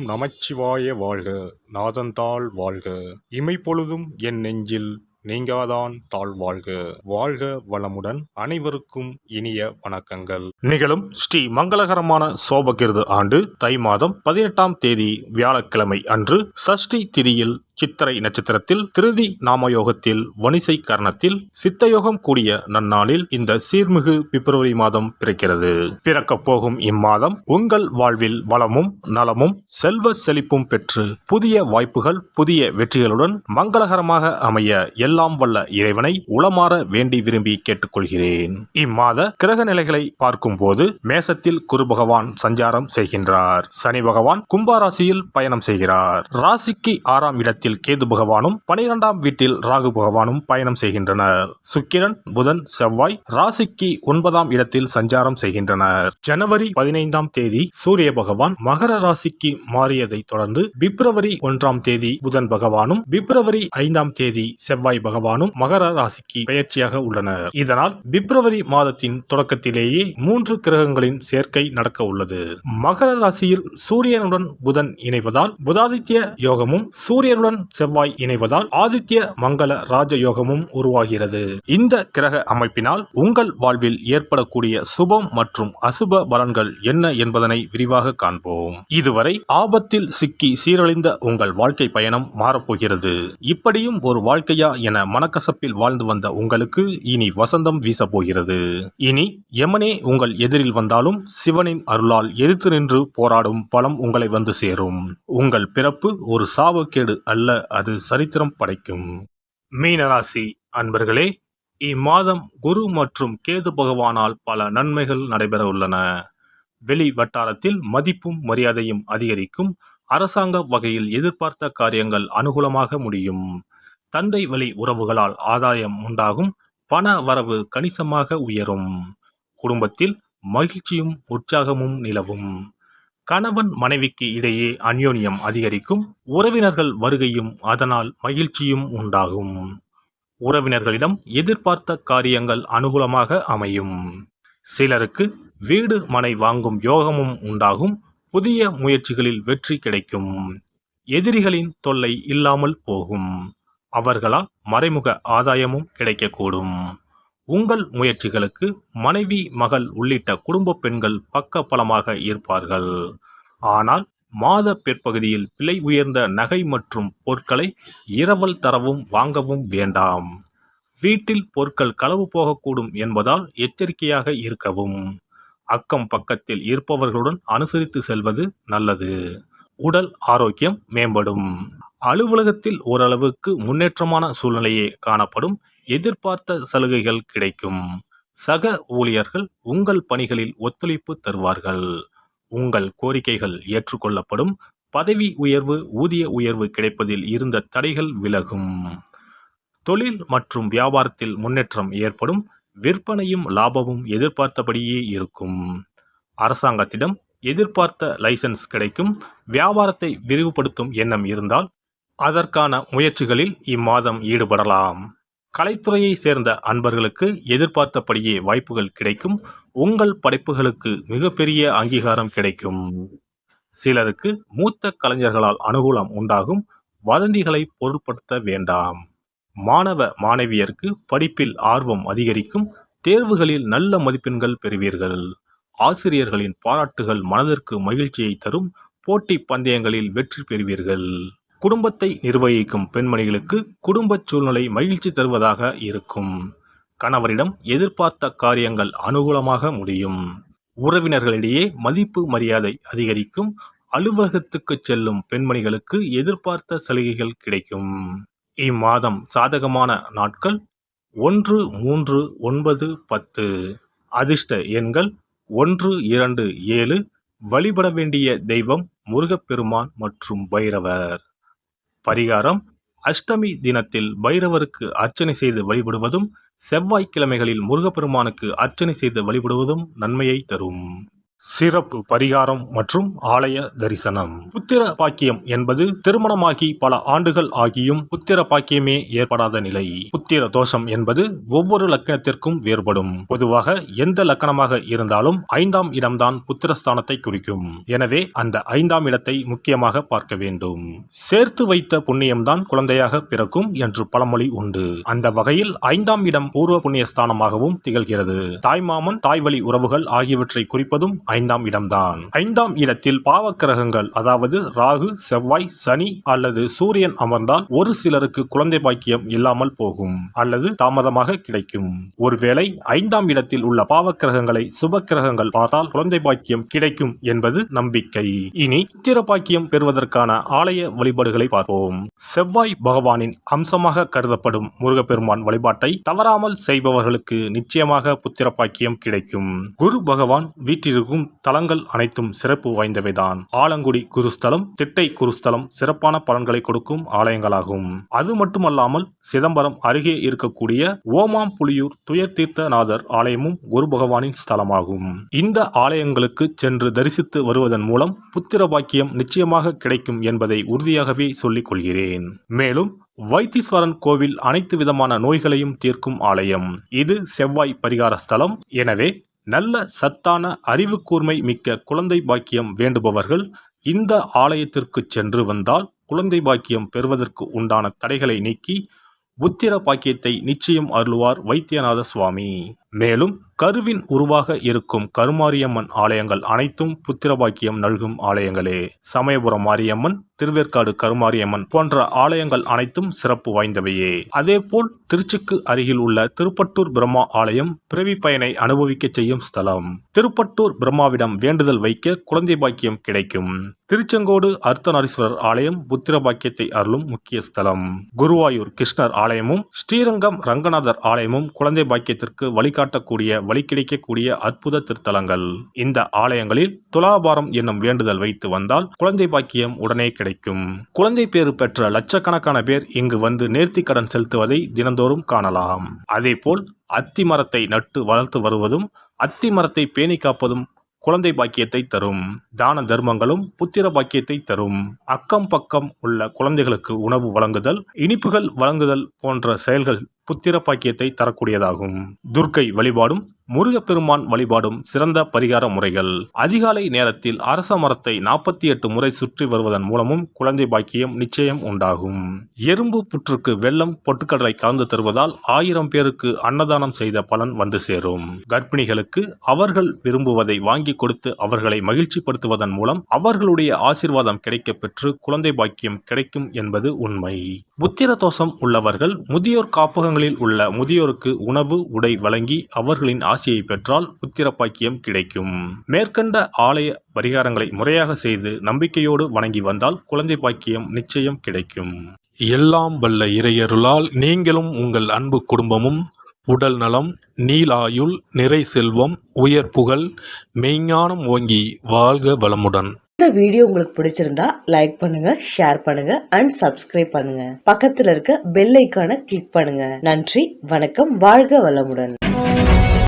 நமச்சிவாய வாழ்க. நாதன்தாள் வாழ்க. இமைப்பொழுதும் என் நெஞ்சில் நீங்காதான் தாழ்வாழ்க. வாழ்க வளமுடன். அனைவருக்கும் இனிய வணக்கங்கள். நிகழும் ஸ்ரீ மங்களகரமான சோபகிருது ஆண்டு தை மாதம் 18ஆம் தேதி வியாழக்கிழமை அன்று சஷ்டி திதியில் சித்திரை நட்சத்திரத்தில் திருதி நாமயோகத்தில் வணிசை கரணத்தில் சித்தயோகம் கூடிய நன்னாளில் இந்த சீர்மிகு பிப்ரவரி மாதம் பிறக்கிறது. பிறக்கப் போகும் இம்மாதம் உங்கள் வாழ்வில் வளமும் நலமும் செல்வ செழிப்பும் பெற்று புதிய வாய்ப்புகள் புதிய வெற்றிகளுடன் மங்களகரமாக அமைய எல்லாம் வல்ல இறைவனை உளமாற வேண்டி விரும்பி கேட்டுக்கொள்கிறேன். இம்மாத கிரக நிலைகளை பார்க்கும் போது மேசத்தில் குரு பகவான் சஞ்சாரம் செய்கின்றார். சனி பகவான் கும்பாராசியில் பயணம் செய்கிறார். ராசிக்கு 6ஆம் இடத்தில் கேது பகவானும் 12ஆம் வீட்டில் ராகு பகவானும் பயணம் செய்கின்றனர். சுக்கிரன் புதன் செவ்வாய் ராசிக்கு 9ஆம் இடத்தில் சஞ்சாரம் செய்கின்றனர். ஜனவரி 15ஆம் தேதி சூரிய பகவான் மகர ராசிக்கு மாறியதை தொடர்ந்து பிப்ரவரி 1ஆம் தேதி புதன் பகவானும் பிப்ரவரி 5ஆம் தேதி செவ்வாய் பகவானும் மகர ராசிக்கு பெயர்ச்சியாக உள்ளனர். இதனால் பிப்ரவரி மாதத்தின் தொடக்கத்திலேயே 3 கிரகங்களின் சேர்க்கை நடக்க உள்ளது. மகர ராசியில் சூரியனுடன் புதன் இணைவதால் புதாதித்ய யோகமும் சூரியனுடன் செவ்வாய் இணைவதால் ஆதித்ய மங்கள ராஜயோகமும் உருவாகிறது. இந்த கிரக அமைப்பினால் உங்கள் வாழ்வில் ஏற்படக்கூடிய சுபம் மற்றும் அசுப பலன்கள் என்ன என்பதனை விரிவாக காண்போம். இதுவரை ஆபத்தில் சிக்கி சீரழிந்த உங்கள் வாழ்க்கை பயணம் மாறப்போகிறது. இப்படியும் ஒரு வாழ்க்கையா என மனக்கசப்பில் வாழ்ந்து வந்த உங்களுக்கு இனி வசந்தம் வீசப்போகிறது. இனி யமனே உங்கள் எதிரில் வந்தாலும் சிவனின் அருளால் எதிர்த்து நின்று போராடும் பலம் உங்களை வந்து சேரும். உங்கள் பிறப்பு ஒரு சாபக்கேடு அல்ல, அது சரித்திரம் படைக்கும். மீனராசி அன்பர்களே, இம்மாதம் குரு மற்றும் கேது பகவானால் பல நன்மைகள் நடைபெற உள்ளன. வெளி வட்டாரத்தில் மதிப்பும் மரியாதையும் அதிகரிக்கும். அரசாங்க வகையில் எதிர்பார்த்த காரியங்கள் அனுகூலமாக முடியும். தந்தை வழி உறவுகளால் ஆதாயம் உண்டாகும். பண வரவு கணிசமாக உயரும். குடும்பத்தில் மகிழ்ச்சியும் உற்சாகமும் நிலவும். கணவன் மனைவிக்கு இடையே அந்யோன்யம் அதிகரிக்கும். உறவினர்கள் வருகையும் அதனால் மகிழ்ச்சியும் உண்டாகும். உறவினர்களிடம் எதிர்பார்த்த காரியங்கள் அனுகூலமாக அமையும். சிலருக்கு வீடு மனை வாங்கும் யோகமும் உண்டாகும். புதிய முயற்சிகளில் வெற்றி கிடைக்கும். எதிரிகளின் தொல்லை இல்லாமல் போகும். அவர்களால் மறைமுக ஆதாயமும் கிடைக்கக்கூடும். உங்கள் முயற்சிகளுக்கு மனைவி மகள் உள்ளிட்ட குடும்ப பெண்கள் பக்க பலமாக இருப்பார்கள். ஆனால் மாத பிற்பகுதியில் விலை உயர்ந்த நகை மற்றும் பொருட்களை இரவல் தரவும் வாங்கவும் வேண்டாம். வீட்டில் பொருட்கள் களவு போகக்கூடும் என்பதால் எச்சரிக்கையாக இருக்கவும். அக்கம் பக்கத்தில் இருப்பவர்களுடன் அனுசரித்து செல்வது நல்லது. உடல் ஆரோக்கியம் மேம்படும். அலுவலகத்தில் ஓரளவுக்கு முன்னேற்றமான சூழ்நிலையே காணப்படும். எதிர்பார்த்த சலுகைகள் கிடைக்கும். சக ஊழியர்கள் உங்கள் பணிகளில் ஒத்துழைப்பு தருவார்கள். உங்கள் கோரிக்கைகள் ஏற்றுக்கொள்ளப்படும். பதவி உயர்வு ஊதிய உயர்வு கிடைப்பதில் இருந்த தடைகள் விலகும். தொழில் மற்றும் வியாபாரத்தில் முன்னேற்றம் ஏற்படும். விற்பனையும் லாபமும் எதிர்பார்த்தபடியே இருக்கும். அரசாங்கத்திடம் எதிர்பார்த்த லைசன்ஸ் கிடைக்கும். வியாபாரத்தை விரிவுபடுத்தும் எண்ணம் இருந்தால் அதற்கான முயற்சிகளில் இம்மாதம் ஈடுபடலாம். கலைத்துறையை சேர்ந்த அன்பர்களுக்கு எதிர்பார்த்தபடியே வாய்ப்புகள் கிடைக்கும். உங்கள் படைப்புகளுக்கு மிகப்பெரிய அங்கீகாரம் கிடைக்கும். சிலருக்கு மூத்த கலைஞர்களால் அனுகூலம் உண்டாகும். வதந்திகளை பொருட்படுத்த வேண்டாம். மாணவ மாணவியருக்கு படிப்பில் ஆர்வம் அதிகரிக்கும். தேர்வுகளில் நல்ல மதிப்பெண்கள் பெறுவீர்கள். ஆசிரியர்களின் பாராட்டுகள் மனதிற்கு மகிழ்ச்சியை தரும். போட்டி பந்தயங்களில் வெற்றி பெறுவீர்கள். குடும்பத்தை நிர்வகிக்கும் பெண்மணிகளுக்கு குடும்ப சூழ்நிலை மகிழ்ச்சி தருவதாக இருக்கும். கணவரிடம் எதிர்பார்த்த காரியங்கள் அனுகூலமாக முடியும். உறவினர்களிடையே மதிப்பு மரியாதை அதிகரிக்கும். அலுவலகத்துக்கு செல்லும் பெண்மணிகளுக்கு எதிர்பார்த்த சலுகைகள் கிடைக்கும். இம்மாதம் சாதகமான நாட்கள் 1, 3, 9, 10. அதிர்ஷ்ட எண்கள் 1, 2, 7. வழிபட வேண்டிய தெய்வம் முருகப்பெருமான் மற்றும் பைரவர். பரிகாரம்: அஷ்டமி தினத்தில் பைரவருக்கு அர்ச்சனை செய்து வழிபடுவதும் செவ்வாய்க்கிழமைகளில் முருகப்பெருமானுக்கு அர்ச்சனை செய்து வழிபடுவதும் நன்மையை தரும். சிறப்பு பரிகாரம் மற்றும் ஆலய தரிசனம். புத்திர பாக்கியம் என்பது திருமணமாகி பல ஆண்டுகள் ஆகியும் புத்திர பாக்கியமே ஏற்படாத நிலை. புத்திர தோஷம் என்பது ஒவ்வொரு லக்னத்திற்கும் வேறுபடும். பொதுவாக எந்த லக்கணமாக இருந்தாலும் 5ஆம் இடம்தான் புத்திரஸ்தானத்தை குறிக்கும். எனவே அந்த 5ஆம் இடத்தை முக்கியமாக பார்க்க வேண்டும். சேர்த்து வைத்த புண்ணியம்தான் குழந்தையாக பிறக்கும் என்று பழமொழி உண்டு. அந்த வகையில் 5ஆம் இடம் பூர்வ புண்ணிய ஸ்தானமாகவும் திகழ்கிறது. தாய்மாமன், தாய்வழி உறவுகள் ஆகியவற்றை குறிப்பதும் 5ஆம் இடம்தான். 5ஆம் இடத்தில் பாவக்கிரகங்கள், அதாவது ராகு, செவ்வாய், சனி அல்லது சூரியன் அமர்ந்தால் ஒரு சிலருக்கு குழந்தை பாக்கியம் இல்லாமல் போகும் அல்லது தாமதமாக கிடைக்கும். ஒருவேளை 5ஆம் இடத்தில் உள்ள பாவக்கிரகங்களை சுப கிரகங்கள் பார்த்தால் குழந்தை பாக்கியம் கிடைக்கும் என்பது நம்பிக்கை. இனி புத்திர பாக்கியம் பெறுவதற்கான ஆலய வழிபாடுகளை பார்ப்போம். செவ்வாய் பகவானின் அம்சமாக கருதப்படும் முருகப்பெருமான் வழிபாட்டை தவறாமல் செய்பவர்களுக்கு நிச்சயமாக புத்திர பாக்கியம் கிடைக்கும். குரு பகவான் வீட்டிற்கும் தலங்கள் அனைத்தும் சிறப்பு வாய்ந்தவைதான். ஆலங்குடி குருஸ்தலம், திட்டை குருஸ்தலம் சிறப்பான பலன்களை கொடுக்கும் ஆலயங்களாகும். அது மட்டுமல்லாமல் சிதம்பரம் அருகே இருக்கக்கூடிய ஓமாம்புலியூர் துயர்தீர்த்தநாதர் ஆலயமும் குரு பகவானின் ஸ்தலமாகும். இந்த ஆலயங்களுக்கு சென்று தரிசித்து வருவதன் மூலம் புத்திர பாக்கியம் நிச்சயமாக கிடைக்கும் என்பதை உறுதியாகவே சொல்லிக் கொள்கிறேன். மேலும் வைத்தீஸ்வரன் கோவில் அனைத்து விதமான நோய்களையும் தீர்க்கும் ஆலயம். இது செவ்வாய் பரிகார ஸ்தலம். எனவே நல்ல சத்தான அறிவு கூர்மை மிக்க குழந்தை பாக்கியம் வேண்டுபவர்கள் இந்த ஆலயத்திற்கு சென்று வந்தால் குழந்தை பாக்கியம் பெறுவதற்கு உண்டான தடைகளை நீக்கி புத்திர பாக்கியத்தை நிச்சயம் அருள்வார் வைத்தியநாத சுவாமி. மேலும் கருவின் உருவாக இருக்கும் கருமாரியம்மன் ஆலயங்கள் அனைத்தும் புத்திர பாக்கியம் நல்கும் ஆலயங்களே. சமயபுரம் மாரியம்மன், திருவேற்காடு கருமாரியம்மன் போன்ற ஆலயங்கள் அனைத்தும் சிறப்பு வாய்ந்தவையே. அதேபோல் திருச்சிக்கு அருகில் உள்ள திருப்பட்டூர் பிரம்மா ஆலயம் பிறவி பயனை அனுபவிக்க செய்யும் ஸ்தலம். திருப்பட்டூர் பிரம்மாவிடம் வேண்டுதல் வைக்க குழந்தை பாக்கியம் கிடைக்கும். திருச்செங்கோடு அர்த்தநாரீஸ்வரர் ஆலயம் புத்திர பாக்கியத்தை அருளும் முக்கிய ஸ்தலம். குருவாயூர் கிருஷ்ணர் ஆலயமும் ஸ்ரீரங்கம் ரங்கநாதர் ஆலயமும் குழந்தை பாக்கியத்திற்கு வழிகாட்டக்கூடிய வழி கிடைக்கக்கூடிய அற்புத திருத்தலங்கள். இந்த ஆலயங்களில் துலாபாரம் என்னும் வேண்டுதல் வைத்து வந்தால் குழந்தை பாக்கியம் உடனே கிடைக்கும். குழந்தை பேறு பெற்ற லட்சக்கணக்கான பேர் இங்கு வந்து நேர்த்தி கடன் செலுத்துவதை தினந்தோறும் காணலாம். அதேபோல் அத்தி மரத்தை நட்டு வளர்த்து வருவதும் அத்தி மரத்தை பேணி காப்பதும் குழந்தை பாக்கியத்தை தரும். தான தர்மங்களும் புத்திர பாக்கியத்தை தரும். அக்கம் பக்கம் உள்ள குழந்தைகளுக்கு உணவு வழங்குதல், இனிப்புகள் வழங்குதல் போன்ற செயல்கள் புத்திர பாக்கியத்தை தரக்கூடியதாகும். துர்க்கை வழிபாடும் முருகப்பெருமான் வழிபாடும் சிறந்த பரிகார முறைகள். அதிகாலை நேரத்தில் அரச மரத்தை 48 முறை சுற்றி வருவதன் மூலமும் குழந்தை பாக்கியம் நிச்சயம் உண்டாகும். எறும்பு புற்றுக்கு வெல்லம், பொட்டுக்கடலை கலந்து தருவதால் 1000 பேருக்கு அன்னதானம் செய்த பலன் வந்து சேரும். கர்ப்பிணிகளுக்கு அவர்கள் விரும்புவதை வாங்கி கொடுத்து அவர்களை மகிழ்ச்சிப்படுத்துவதன் மூலம் அவர்களுடைய ஆசீர்வாதம் கிடைக்க பெற்று குழந்தை பாக்கியம் கிடைக்கும் என்பது உண்மை. புத்திர தோஷம் உள்ளவர்கள் முதியோர் காப்பகங்கள் உள்ள முதியோருக்கு உணவு, உடை வழங்கி அவர்களின் ஆசியை பெற்றால் புத்திர பாக்கியம் கிடைக்கும். மேற்கண்ட ஆலய பரிகாரங்களை முறையாக செய்து நம்பிக்கையோடு வணங்கி வந்தால் குழந்தை பாக்கியம் நிச்சயம் கிடைக்கும். எல்லாம் வல்ல இறையருளால் நீங்களும் உங்கள் அன்பு குடும்பமும் உடல் நலம், நீலாயுள், நிறை செல்வம், உயர் புகழ், மெய்ஞானம் ஓங்கி வாழ்க வளமுடன். இந்த வீடியோ உங்களுக்கு பிடிச்சிருந்தா லைக் பண்ணுங்க, ஷேர் பண்ணுங்க அண்ட் சப்ஸ்கிரைப் பண்ணுங்க. பக்கத்துல இருக்க பெல் ஐகானை கிளிக் பண்ணுங்க. நன்றி, வணக்கம், வாழ்க வளமுடன்.